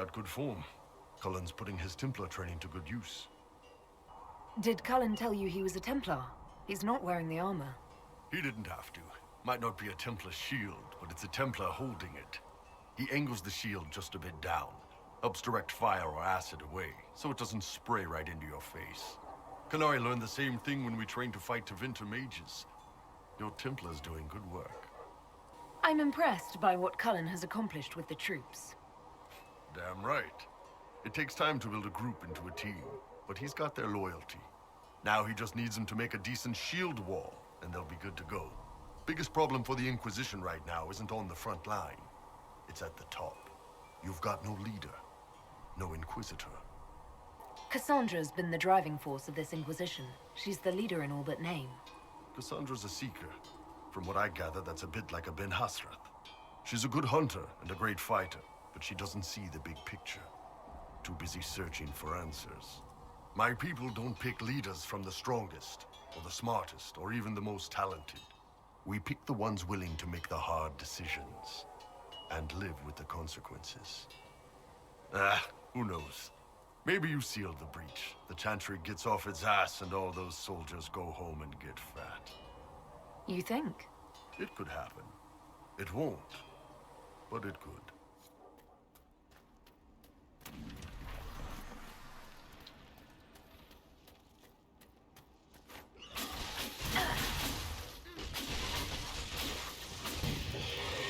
got good form. Cullen's putting his Templar training to good use. Did Cullen tell you he was a Templar? He's not wearing the armor. He didn't have to. Might not be a Templar shield, but it's a Templar holding it. He angles the shield just a bit down. Helps direct fire or acid away, so it doesn't spray right into your face. Canary learned the same thing when we trained to fight Tevinter mages. Your Templar's doing good work. I'm impressed by what Cullen has accomplished with the troops. Damn right. It takes time to build a group into a team, but he's got their loyalty. Now he just needs them to make a decent shield wall, and they'll be good to go. Biggest problem for the Inquisition right now isn't on the front line. It's at the top. You've got no leader, no Inquisitor. Cassandra's been the driving force of this Inquisition. She's the leader in all but name. Cassandra's a seeker. From what I gather, that's a bit like a Ben Hasrath. She's a good hunter and a great fighter, but she doesn't see the big picture. Too busy searching for answers. My people don't pick leaders from the strongest, or the smartest, or even the most talented. We pick the ones willing to make the hard decisions, and live with the consequences. Who knows? Maybe you sealed the breach. The Chantry gets off its ass and all those soldiers go home and get fat. You think? It could happen. It won't, but it could.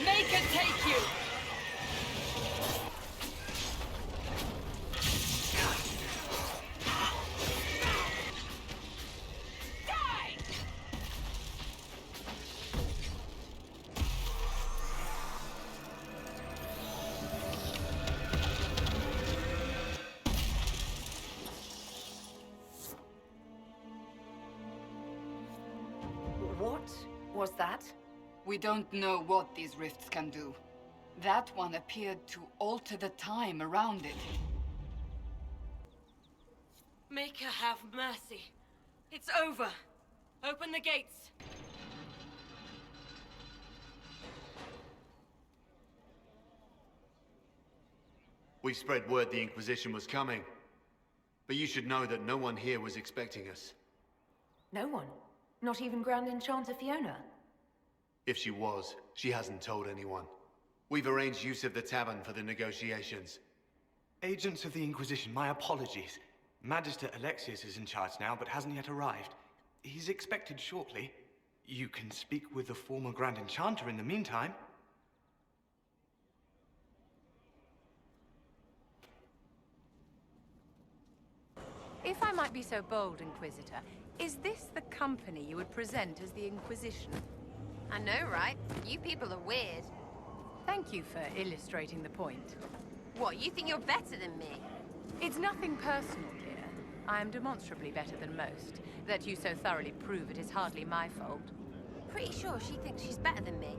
Make it take you! What was that? We don't know what these rifts can do. That one appeared to alter the time around it. Make her have mercy. It's over. Open the gates. We spread word the Inquisition was coming. But you should know that no one here was expecting us. No one? Not even Grand Enchanter Fiona? If she was, she hasn't told anyone. We've arranged use of the tavern for the negotiations. Agents of the Inquisition, my apologies. Magister Alexius is in charge now, but hasn't yet arrived. He's expected shortly. You can speak with the former Grand Enchanter in the meantime. If I might be so bold, Inquisitor, is this the company you would present as the Inquisition? I know, right? You people are weird. Thank you for illustrating the point. What, you think you're better than me? It's nothing personal, dear. I am demonstrably better than most. That you so thoroughly prove it is hardly my fault. Pretty sure she thinks she's better than me.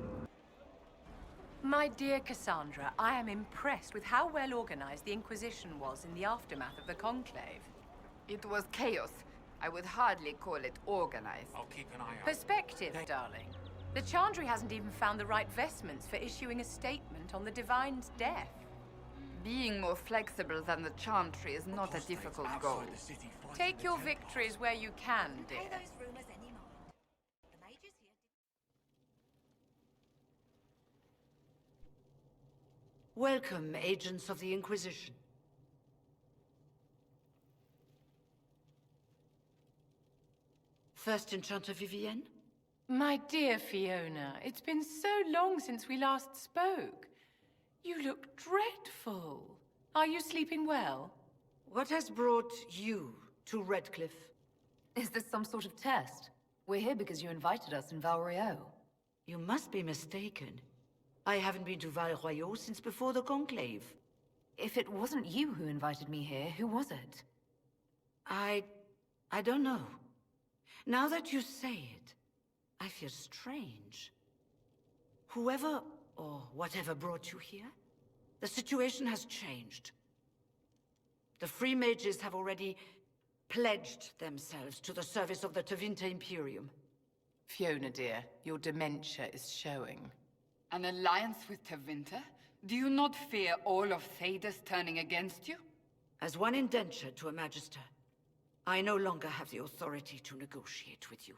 My dear Cassandra, I am impressed with how well organized the Inquisition was in the aftermath of the Conclave. It was chaos. I would hardly call it organized. I'll keep an eye out. Perspective, darling. The Chantry hasn't even found the right vestments for issuing a statement on the Divine's death. Being more flexible than the Chantry is not a difficult goal. Take your victories where you can, dear. Welcome, agents of the Inquisition. First Enchanter Vivienne? My dear Fiona, it's been so long since we last spoke. You look dreadful. Are you sleeping well? What has brought you to Redcliffe? Is this some sort of test? We're here because you invited us in Val Royeaux. You must be mistaken. I haven't been to Val Royeaux since before the Conclave. If it wasn't you who invited me here, who was it? I don't know. Now that you say it, I feel strange. Whoever or whatever brought you here, the situation has changed. The Free Mages have already pledged themselves to the service of the Tevinter Imperium. Fiona, dear, your dementia is showing. An alliance with Tevinter? Do you not fear all of Thedas turning against you? As one indentured to a Magister, I no longer have the authority to negotiate with you.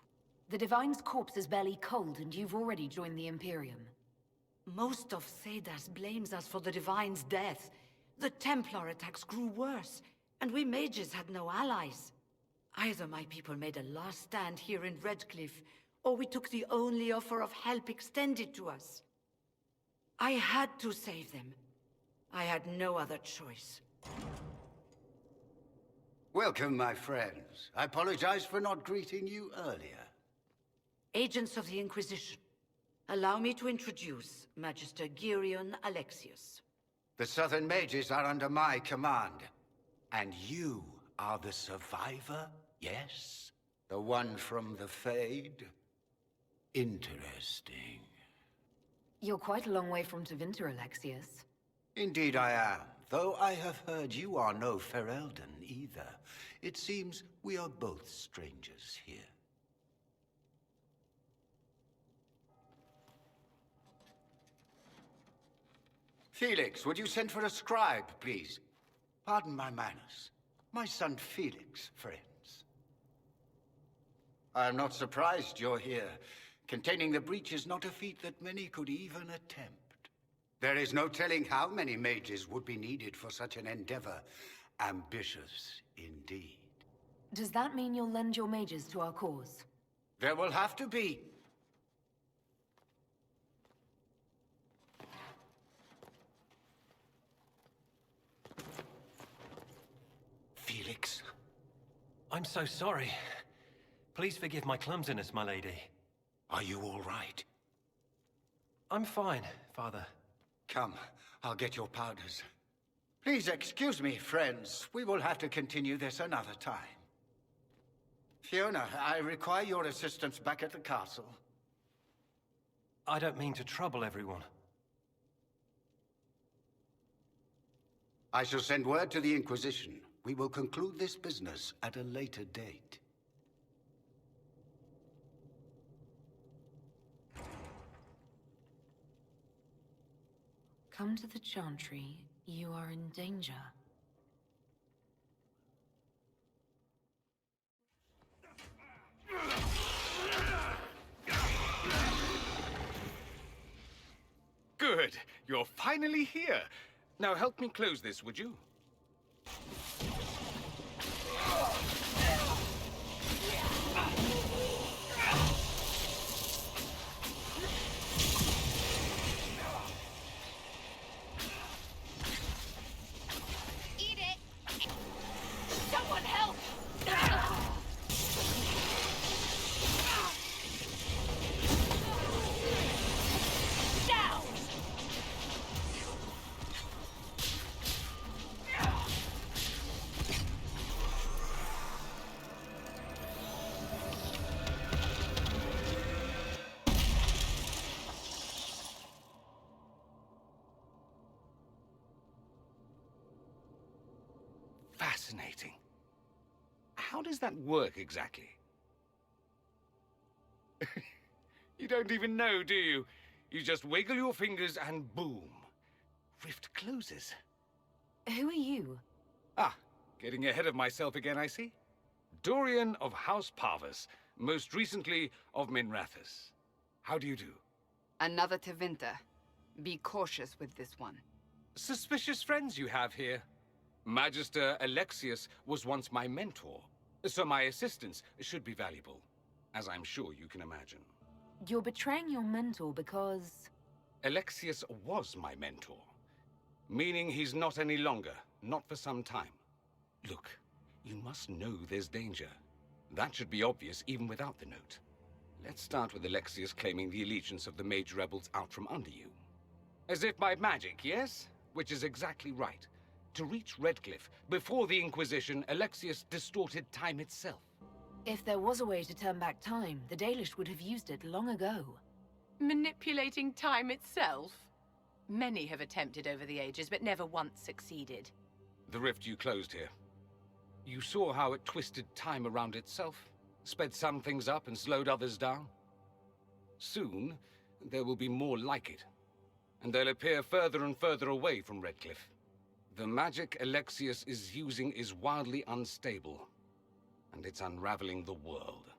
The Divine's corpse is barely cold, and you've already joined the Imperium. Most of Thedas blames us for the Divine's death. The Templar attacks grew worse, and we mages had no allies. Either my people made a last stand here in Redcliffe, or we took the only offer of help extended to us. I had to save them. I had no other choice. Welcome, my friends. I apologize for not greeting you earlier. Agents of the Inquisition, allow me to introduce Magister Girion Alexius. The Southern Mages are under my command. And you are the survivor, yes? The one from the Fade? Interesting. You're quite a long way from Tevinter, Alexius. Indeed I am, though I have heard you are no Ferelden either. It seems we are both strangers here. Felix, would you send for a scribe, please? Pardon my manners. My son Felix, friends. I am not surprised you're here. Containing the breach is not a feat that many could even attempt. There is no telling how many mages would be needed for such an endeavor. Ambitious indeed. Does that mean you'll lend your mages to our cause? There will have to be. Felix. I'm so sorry. Please forgive my clumsiness, my lady. Are you all right? I'm fine, Father. Come, I'll get your powders. Please excuse me, friends. We will have to continue this another time. Fiona, I require your assistance back at the castle. I don't mean to trouble everyone. I shall send word to the Inquisition. We will conclude this business at a later date. Come to the Chantry. You are in danger. Good. You're finally here. Now help me close this, would you? Eat it! Someone help! Down! Fascinating. How does that work exactly? You don't even know, do you? You just wiggle your fingers and boom. Rift closes. Who are you? Ah, getting ahead of myself again, I see. Dorian of House Parvus, most recently of Minrathous. How do you do? Another Tevinter. Be cautious with this one. Suspicious friends you have here. Magister Alexius was once my mentor, so my assistance should be valuable, as I'm sure you can imagine. You're betraying your mentor because... Alexius was my mentor, meaning he's not any longer, not for some time. Look, you must know there's danger. That should be obvious even without the note. Let's start with Alexius claiming the allegiance of the mage rebels out from under you. As if by magic, yes? Which is exactly right. To reach Redcliffe, before the Inquisition, Alexius distorted time itself. If there was a way to turn back time, the Dalish would have used it long ago. Manipulating time itself? Many have attempted over the ages, but never once succeeded. The rift you closed here. You saw how it twisted time around itself, sped some things up and slowed others down. Soon, there will be more like it. and they'll appear further and further away from Redcliffe. The magic Alexius is using is wildly unstable, and it's unraveling the world.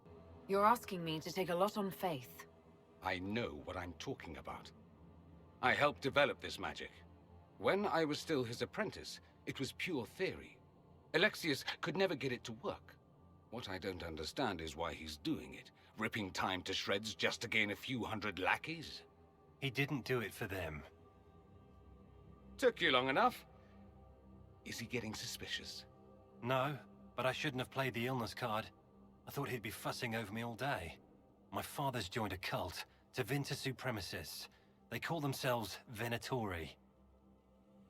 You're asking me to take a lot on faith. I know what I'm talking about. I helped develop this magic. When I was still his apprentice, it was pure theory. Alexius could never get it to work. What I don't understand is why he's doing it, ripping time to shreds just to gain a few hundred lackeys. He didn't do it for them. Took you long enough. Is he getting suspicious? No, but I shouldn't have played the illness card. I thought he'd be fussing over me all day. My father's joined a cult, Tevinter Supremacists. They call themselves Venatori.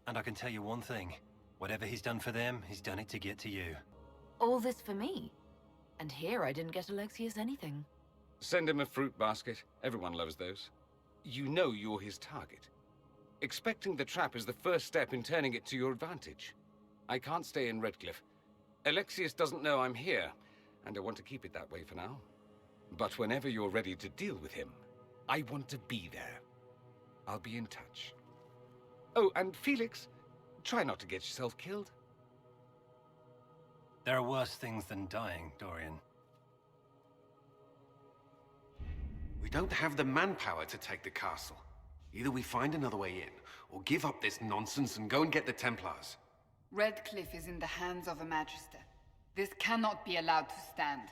And I can tell you one thing. Whatever he's done for them, he's done it to get to you. All this for me? And here I didn't get Alexius anything. Send him a fruit basket. Everyone loves those. You know you're his target. Expecting the trap is the first step in turning it to your advantage. I can't stay in Redcliffe. Alexius doesn't know I'm here, and I want to keep it that way for now. But whenever you're ready to deal with him, I want to be there. I'll be in touch. Oh, and Felix, try not to get yourself killed. There are worse things than dying, Dorian. We don't have the manpower to take the castle. Either we find another way in, or give up this nonsense and go and get the Templars. Redcliffe is in the hands of a Magister. This cannot be allowed to stand.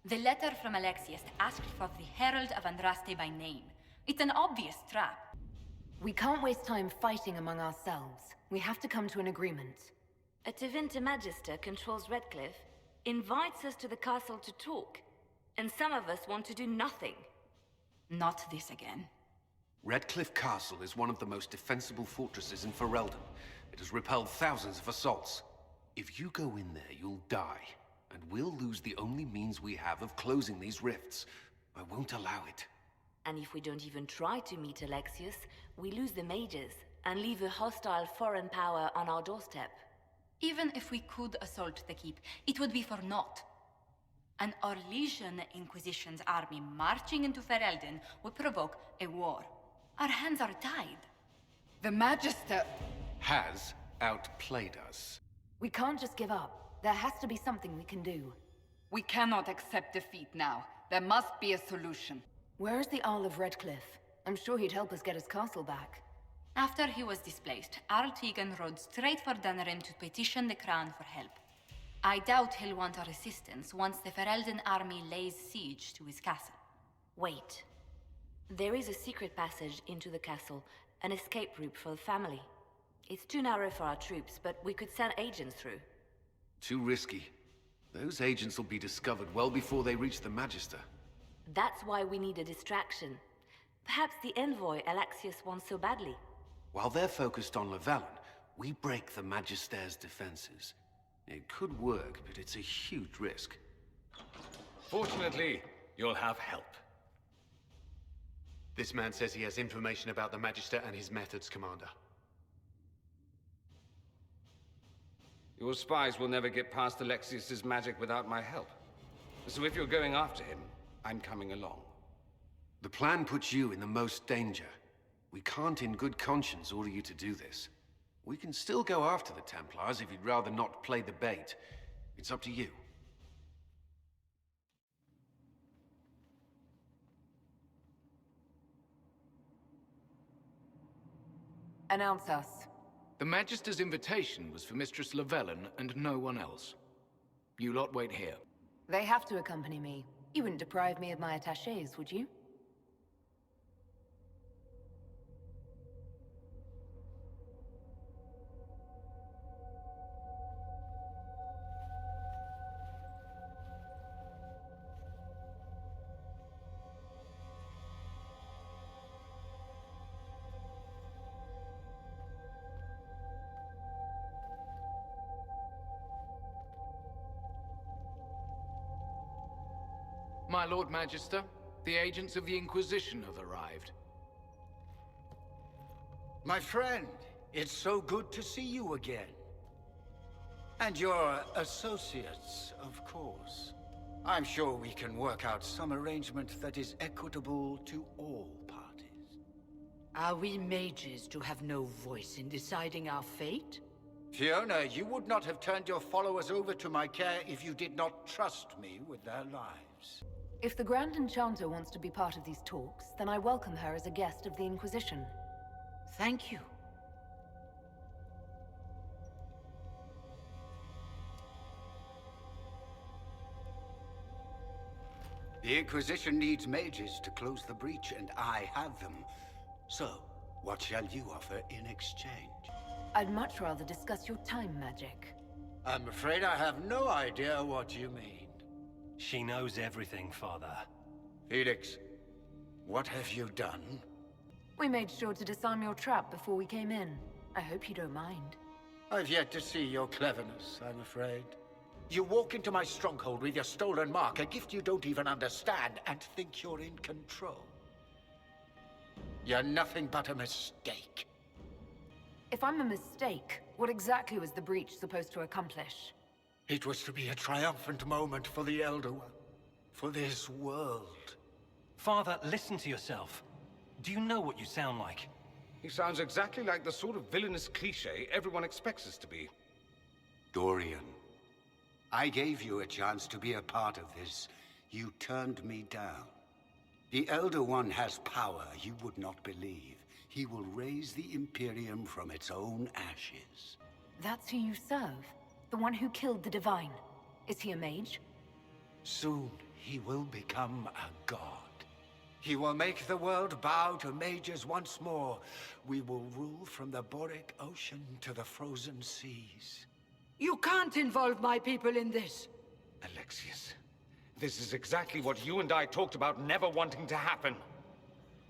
The letter from Alexius asked for the Herald of Andraste by name. It's an obvious trap. We can't waste time fighting among ourselves. We have to come to an agreement. A Tevinter Magister controls Redcliffe, invites us to the castle to talk, and some of us want to do nothing. Not this again. Redcliffe Castle is one of the most defensible fortresses in Ferelden. It has repelled thousands of assaults. If you go in there, you'll die, and we'll lose the only means we have of closing these rifts. I won't allow it. And if we don't even try to meet Alexius, we lose the mages and leave a hostile foreign power on our doorstep. Even if we could assault the keep, it would be for naught. An Orlesian Inquisition's army marching into Ferelden would provoke a war. Our hands are tied. The Magister has outplayed us. We can't just give up. There has to be something we can do. We cannot accept defeat now. There must be a solution. Where is the Arl of Redcliffe? I'm sure he'd help us get his castle back. After he was displaced, Arl Tegan rode straight for Dunnerin to petition the Crown for help. I doubt he'll want our assistance once the Ferelden army lays siege to his castle. Wait. There is a secret passage into the castle, an escape route for the family. It's too narrow for our troops, but we could send agents through. Too risky. Those agents will be discovered well before they reach the Magister. That's why we need a distraction. Perhaps the envoy Alexius wants so badly. While they're focused on Llewellyn, we break the Magister's defenses. It could work, but it's a huge risk. Fortunately, you'll have help. This man says he has information about the Magister and his methods, Commander. Your spies will never get past Alexius's magic without my help. So if you're going after him, I'm coming along. The plan puts you in the most danger. We can't in good conscience order you to do this. We can still go after the Templars if you'd rather not play the bait. It's up to you. Announce us. The Magister's invitation was for Mistress Llewellyn and no one else. You lot wait here. They have to accompany me. You wouldn't deprive me of my attachés, would you? My Lord Magister, the agents of the Inquisition have arrived. My friend, it's so good to see you again. And your associates, of course. I'm sure we can work out some arrangement that is equitable to all parties. Are we mages to have no voice in deciding our fate? Fiona, you would not have turned your followers over to my care if you did not trust me with their lives. If the Grand Enchanter wants to be part of these talks, then I welcome her as a guest of the Inquisition. Thank you. The Inquisition needs mages to close the breach, and I have them. So, what shall you offer in exchange? I'd much rather discuss your time magic. I'm afraid I have no idea what you mean. She knows everything, Father. Felix, what have you done? We made sure to disarm your trap before we came in. I hope you don't mind. I've yet to see your cleverness, I'm afraid. You walk into my stronghold with your stolen mark, a gift you don't even understand, and think you're in control. You're nothing but a mistake. If I'm a mistake, what exactly was the breach supposed to accomplish? It was to be a triumphant moment for the Elder One. For this world. Father, listen to yourself. Do you know what you sound like? He sounds exactly like the sort of villainous cliché everyone expects us to be. Dorian, I gave you a chance to be a part of this. You turned me down. The Elder One has power you would not believe. He will raise the Imperium from its own ashes. That's who you serve? The one who killed the Divine? Is he a mage? Soon, he will become a god. He will make the world bow to mages once more. We will rule from the Boric Ocean to the frozen seas. You can't involve my people in this. Alexius, this is exactly what you and I talked about never wanting to happen.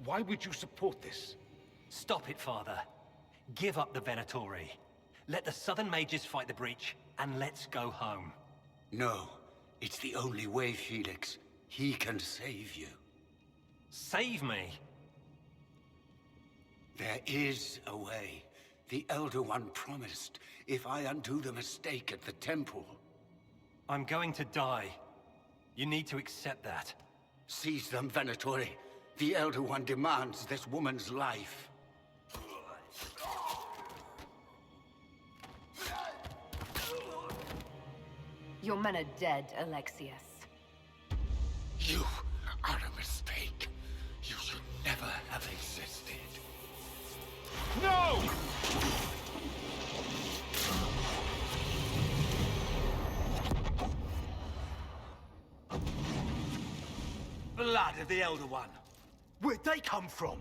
Why would you support this? Stop it, Father. Give up the Venatori. Let the Southern Mages fight the breach, and let's go home. No, it's the only way, Felix. He can save you. Save me? There is a way. The Elder One promised, if I undo the mistake at the temple. I'm going to die. You need to accept that. Seize them, Venatori. The Elder One demands this woman's life. Your men are dead, Alexius. You are a mistake. You should never have existed. No! Blood of the Elder One. Where'd they come from?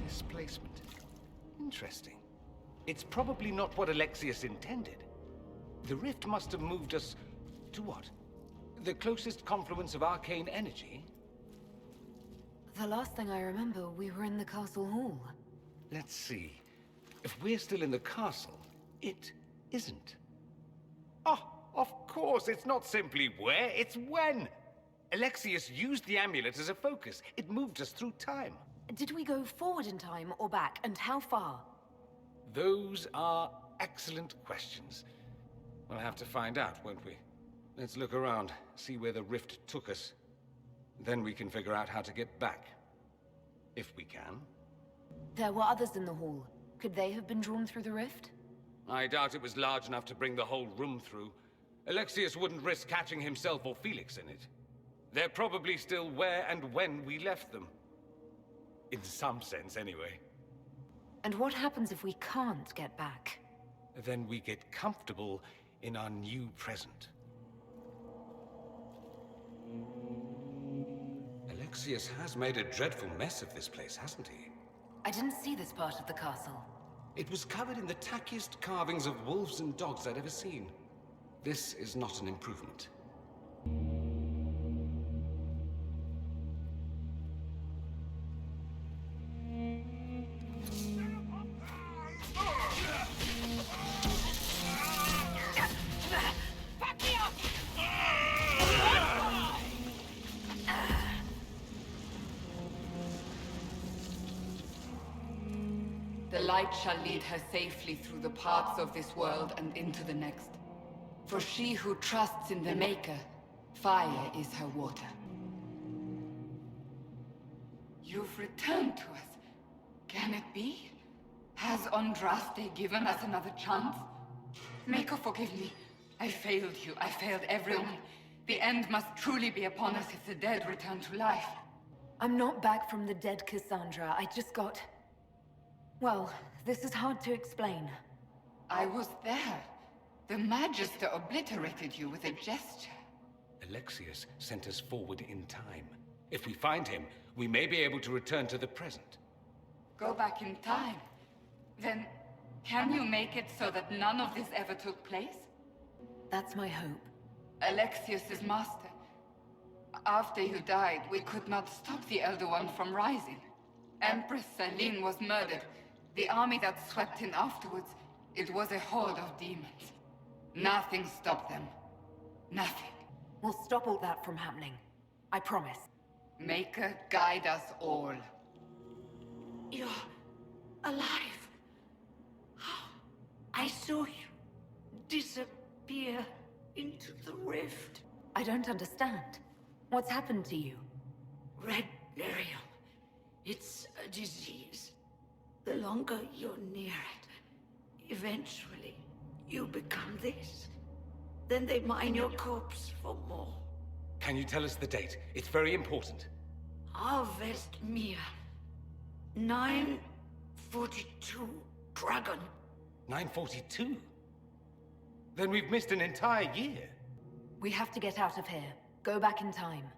Displacement. Interesting. It's probably not what Alexius intended. The rift must have moved us to what? The closest confluence of arcane energy? The last thing I remember, we were in the castle hall. Let's see. If we're still in the castle, it isn't. Oh, of course, it's not simply where, it's when! Alexius used the amulet as a focus. It moved us through time. Did we go forward in time or back, and how far? Those are excellent questions. We'll have to find out, won't we? Let's look around, see where the rift took us. Then we can figure out how to get back. If we can. There were others in the hall. Could they have been drawn through the rift? I doubt it was large enough to bring the whole room through. Alexius wouldn't risk catching himself or Felix in it. They're probably still where and when we left them. In some sense, anyway. And what happens if we can't get back? Then we get comfortable in our new present. Alexius has made a dreadful mess of this place, hasn't he? I didn't see this part of the castle. It was covered in the tackiest carvings of wolves and dogs I'd ever seen. This is not an improvement. The light shall lead her safely through the paths of this world and into the next. For she who trusts in the Maker, fire is her water. You've returned to us. Can it be? Has Andraste given us another chance? Maker, forgive me. I failed you. I failed everyone. The end must truly be upon us if the dead return to life. I'm not back from the dead, Cassandra. I just got... Well, this is hard to explain. I was there. The Magister obliterated you with a gesture. Alexius sent us forward in time. If we find him, we may be able to return to the present. Go back in time. Then, can you make it so that none of this ever took place? That's my hope. Alexius's master. After you died, we could not stop the Elder One from rising. Empress Celine was murdered. The army that swept in afterwards, it was a horde of demons. Nothing stopped them. Nothing. We'll stop all that from happening. I promise. Maker, guide us all. You're alive. I saw you disappear into the rift. I don't understand. What's happened to you? Red lyrium. It's a disease. The longer you're near it, eventually you become this. Then they mine your corpse for more. Can you tell us the date? It's very important. Harvest Mir. 942 Dragon. 942? Then we've missed an entire year. We have to get out of here. Go back in time.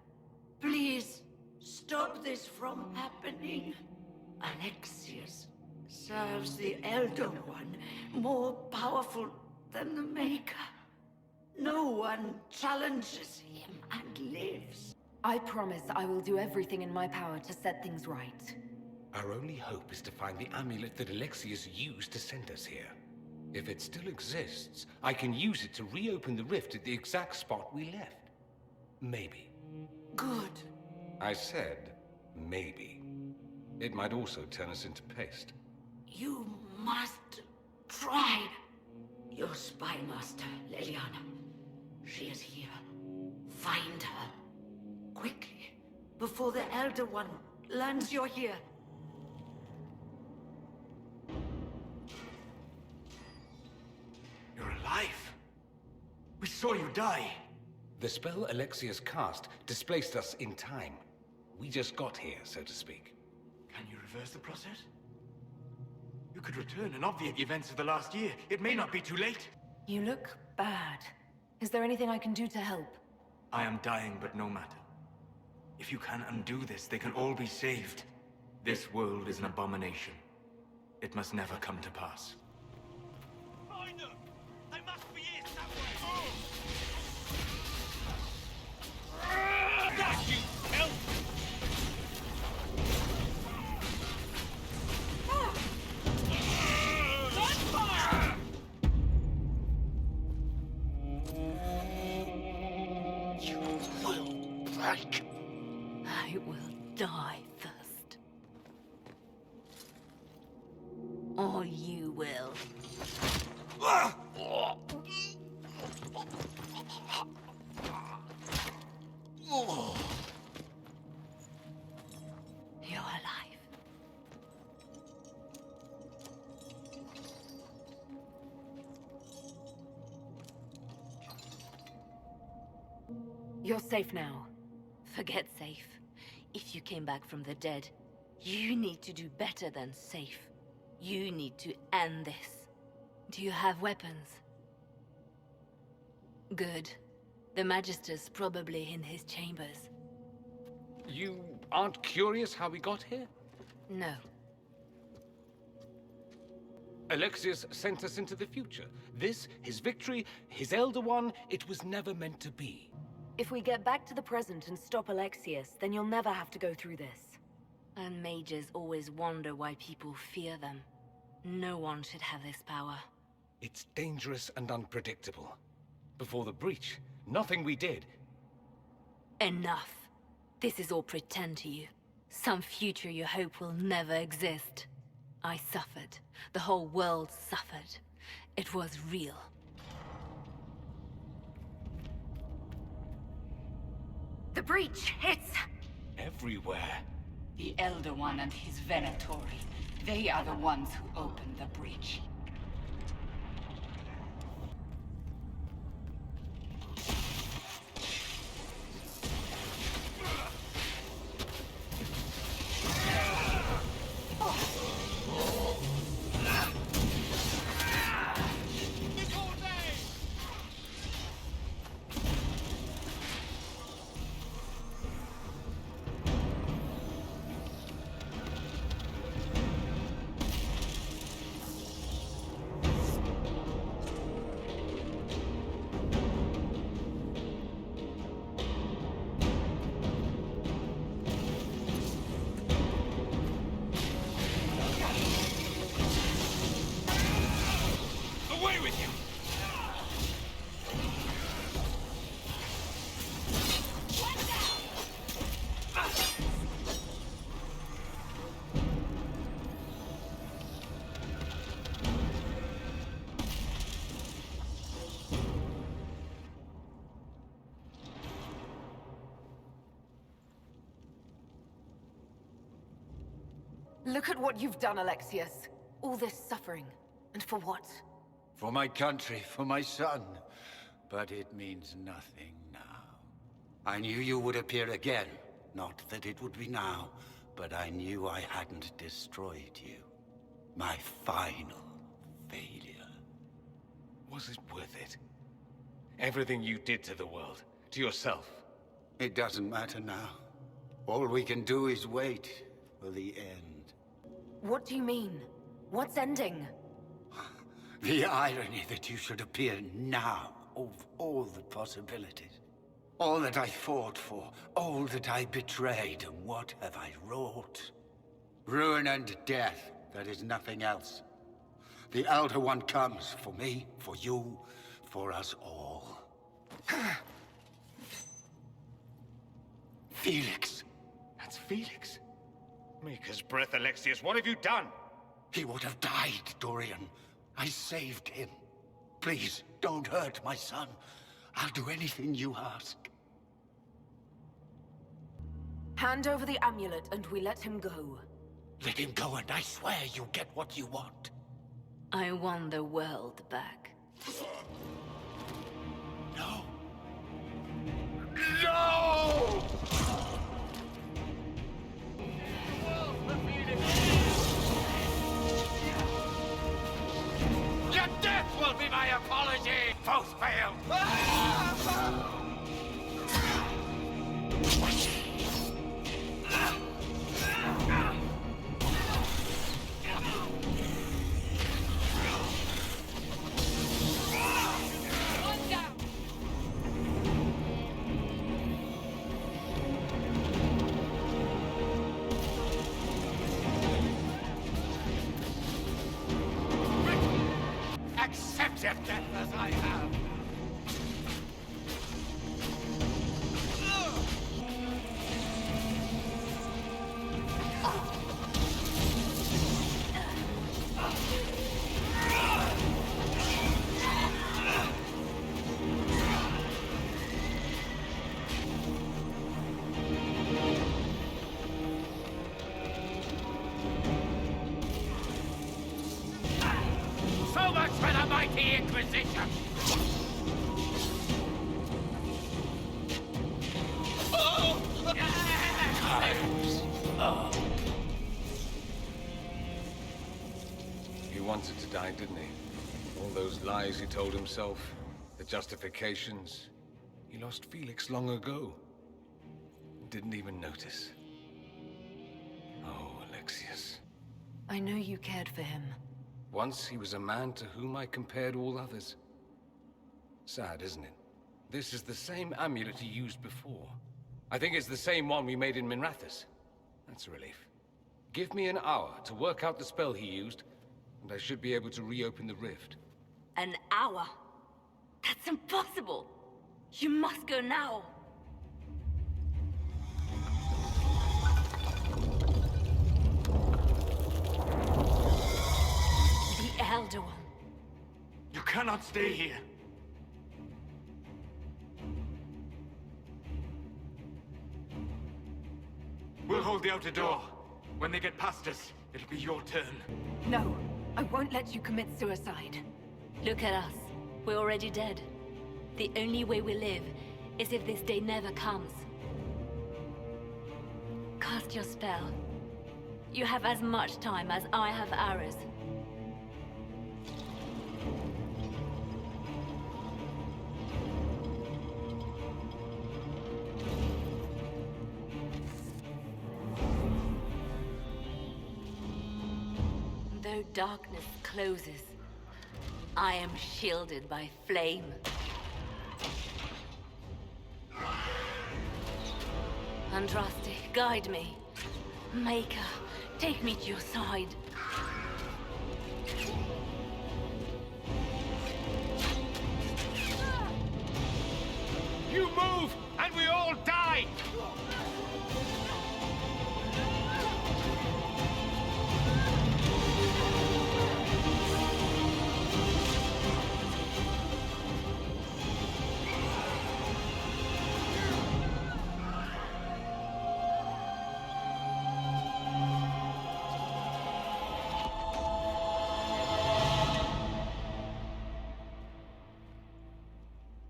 Please, stop this from happening. Alexius serves the Elder One, more powerful than the Maker. No one challenges him and lives. I promise I will do everything in my power to set things right. Our only hope is to find the amulet that Alexius used to send us here. If it still exists, I can use it to reopen the rift at the exact spot we left. Maybe. Good. I said, maybe. It might also turn us into paste. You must try. Your spy master, Leliana. She is here. Find her. Quickly. Before the Elder One learns you're here. You're alive. We saw you die. The spell Alexius cast displaced us in time. We just got here, so to speak. Can you reverse the process? You could return and obviate the events of the last year. It may not be too late. You look bad. Is there anything I can do to help? I am dying, but no matter. If you can undo this, they can all be saved. This world is an abomination. It must never come to pass. Find them! They must be here somewhere! That you help! You will break. I will die first. Or you will. You're alive. You're safe now. Forget safe. If you came back from the dead, you need to do better than safe. You need to end this. Do you have weapons? Good. The Magister's probably in his chambers. You aren't curious how we got here? No. Alexius sent us into the future. This, his victory, his Elder One, it was never meant to be. If we get back to the present and stop Alexius, then you'll never have to go through this. And mages always wonder why people fear them. No one should have this power. It's dangerous and unpredictable. Before the breach, nothing we did. Enough. This is all pretend to you. Some future you hope will never exist. I suffered. The whole world suffered. It was real. The breach! It's... Everywhere. The Elder One and his Venatori. They are the ones who opened the breach. Away with you! Look at what you've done, Alexius. All this suffering. And for what? For my country, for my son. But it means nothing now. I knew you would appear again. Not that it would be now, but I knew I hadn't destroyed you. My final failure. Was it worth it? Everything you did to the world, to yourself. It doesn't matter now. All we can do is wait for the end. What do you mean? What's ending? The irony that you should appear now, of all the possibilities. All that I fought for, all that I betrayed, and what have I wrought? Ruin and death, that is nothing else. The Elder One comes for me, for you, for us all. Felix. That's Felix. Maker's breath, Alexius, what have you done? He would have died, Dorian. I saved him. Please, don't hurt my son. I'll do anything you ask. Hand over the amulet and we let him go. Let him go and I swear you get what you want. I want the world back. No! No! Your death will be my apology! Both failed! Accept your death as I have! So much for the mighty Inquisition! He wanted to die, didn't he? All those lies he told himself, the justifications. He lost Felix long ago. Didn't even notice. Oh, Alexius. I know you cared for him. Once he was a man to whom I compared all others. Sad, isn't it? This is the same amulet he used before. I think it's the same one we made in Minrathous. That's a relief. Give me an hour to work out the spell he used, and I should be able to reopen the rift. An hour? That's impossible! You must go now! cannot stay here. We'll hold the outer door. When they get past us, it'll be your turn. No, I won't let you commit suicide. Look at us. We're already dead. The only way we live is if this day never comes. Cast your spell. You have as much time as I have arrows. Though darkness closes, I am shielded by flame. Andraste, guide me. Maker, take me to your side. You move, and we all die!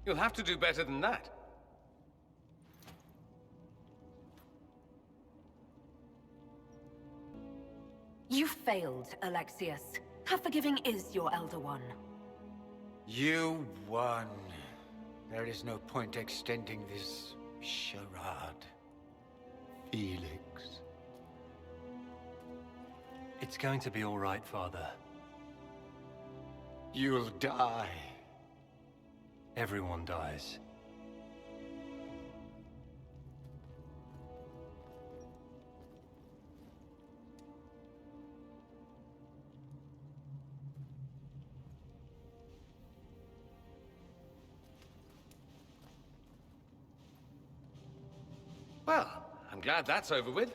You'll have to do better than that. You failed, Alexius. How forgiving is your Elder One? You won. There is no point extending this charade. Felix. It's going to be all right, Father. You'll die. Everyone dies. Well, I'm glad that's over with.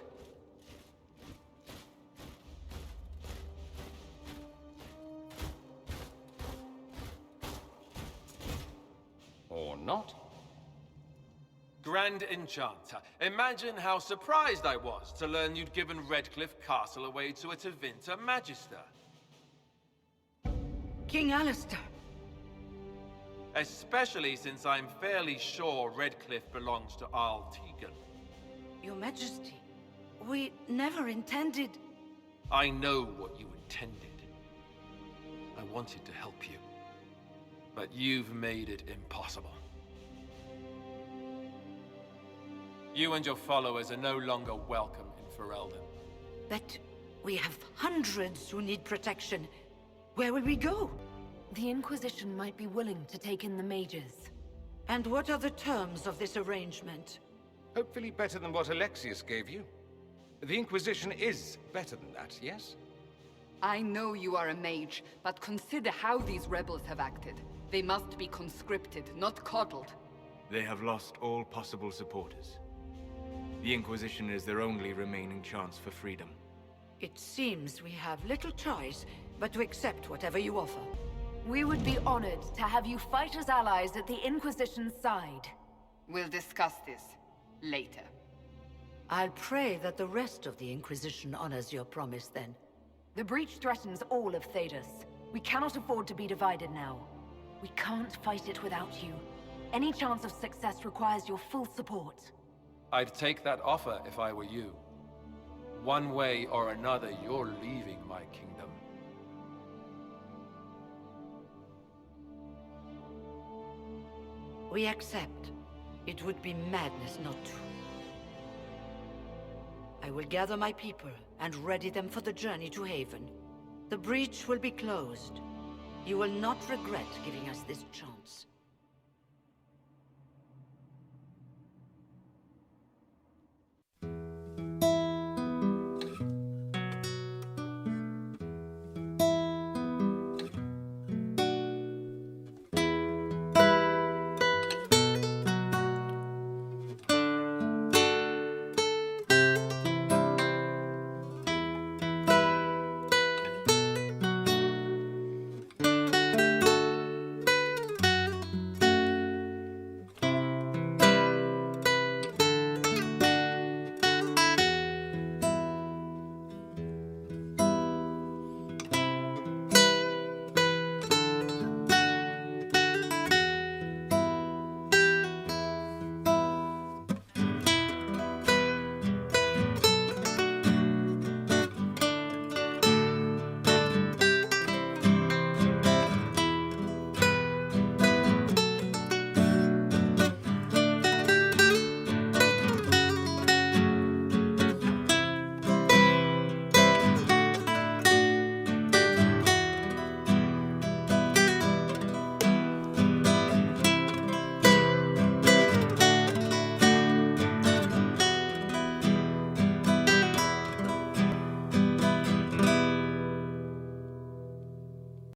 Or not. Grand Enchanter, imagine how surprised I was to learn you'd given Redcliffe Castle away to a Tevinter Magister. King Alistair. Especially since I'm fairly sure Redcliffe belongs to Arl Tegan. Your Majesty, we never intended... I know what you intended. I wanted to help you. But you've made it impossible. You and your followers are no longer welcome in Ferelden. But we have hundreds who need protection. Where will we go? The Inquisition might be willing to take in the mages. And what are the terms of this arrangement? Hopefully better than what Alexius gave you. The Inquisition is better than that, yes? I know you are a mage, but consider how these rebels have acted. They must be conscripted, not coddled. They have lost all possible supporters. The Inquisition is their only remaining chance for freedom. It seems we have little choice but to accept whatever you offer. We would be honored to have you fight as allies at the Inquisition's side. We'll discuss this later. I'll pray that the rest of the Inquisition honors your promise then. The breach threatens all of Thedas. We cannot afford to be divided now. We can't fight it without you. Any chance of success requires your full support. I'd take that offer if I were you. One way or another, you're leaving my kingdom. We accept. It would be madness not to. I will gather my people and ready them for the journey to Haven. The breach will be closed. You will not regret giving us this chance.